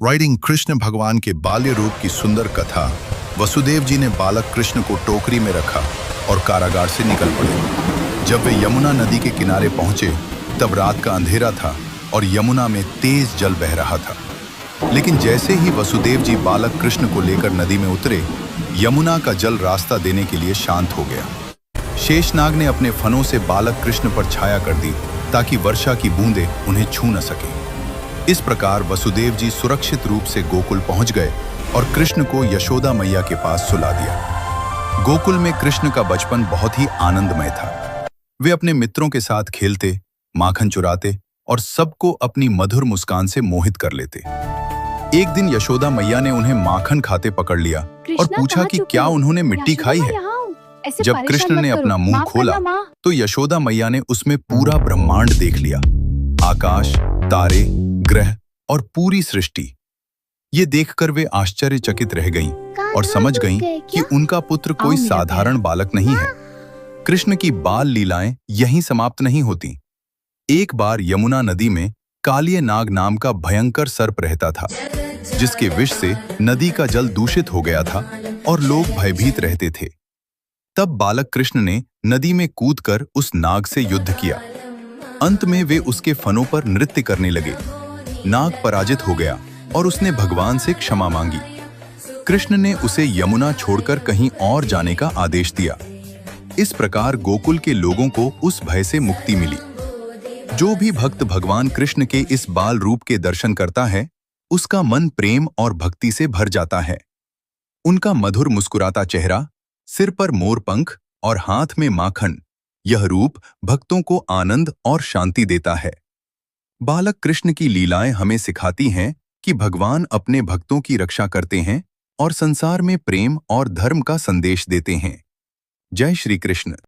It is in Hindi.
राइडिंग कृष्ण भगवान के बाल्य रूप की सुंदर कथा। वसुदेव जी ने बालक कृष्ण को टोकरी में रखा और कारागार से निकल पड़े। जब वे यमुना नदी के किनारे पहुंचे तब रात का अंधेरा था और यमुना में तेज जल बह रहा था। लेकिन जैसे ही वसुदेव जी बालक कृष्ण को लेकर नदी में उतरे, यमुना का जल रास्ता देने के लिए शांत हो गया। शेषनाग ने अपने फनों से बालक कृष्ण पर छाया कर दी ताकि वर्षा की बूंदें उन्हें छू न सके। इस प्रकार वसुदेव जी सुरक्षित रूप से गोकुल पहुंच गए और कृष्ण को यशोदा मैया के पास सुला दिया। गोकुल में कृष्ण का बचपन बहुत ही आनंदमय था। वे अपने मित्रों के साथ खेलते, माखन चुराते और सबको अपनी मधुर मुस्कान से मोहित कर लेते। एक दिन यशोदा मैया ने उन्हें माखन खाते पकड़ लिया और पूछा कि क्या उन्होंने मिट्टी खाई है। जब कृष्ण ने अपना मुंह खोला तो यशोदा मैया ने उसमें पूरा ब्रह्मांड देख लिया। आकाश, तारे, ग्रह और पूरी सृष्टि। ये देखकर वे आश्चर्यचकित रह गईं और समझ गईं कि उनका पुत्र कोई साधारण बालक नहीं है। कृष्ण की बाल लीलाएं यहीं समाप्त नहीं होती। एक बार यमुना नदी में कालिय नाग नाम का भयंकर सर्प रहता था, जिसके विष से नदी का जल दूषित हो गया था और लोग भयभीत रहते थे। तब बालक कृष्ण ने नदी में कूदकर उस नाग से युद्ध किया। अंत में वे उसके फनों पर नृत्य करने लगे। नाग पराजित हो गया और उसने भगवान से क्षमा मांगी। कृष्ण ने उसे यमुना छोड़कर कहीं और जाने का आदेश दिया। इस प्रकार गोकुल के लोगों को उस भय से मुक्ति मिली। जो भी भक्त भगवान कृष्ण के इस बाल रूप के दर्शन करता है, उसका मन प्रेम और भक्ति से भर जाता है। उनका मधुर मुस्कुराता चेहरा, सिर पर मोरपंख और हाथ में माखन, यह रूप भक्तों को आनंद और शांति देता है। बालक कृष्ण की लीलाएं हमें सिखाती हैं कि भगवान अपने भक्तों की रक्षा करते हैं और संसार में प्रेम और धर्म का संदेश देते हैं। जय श्री कृष्ण।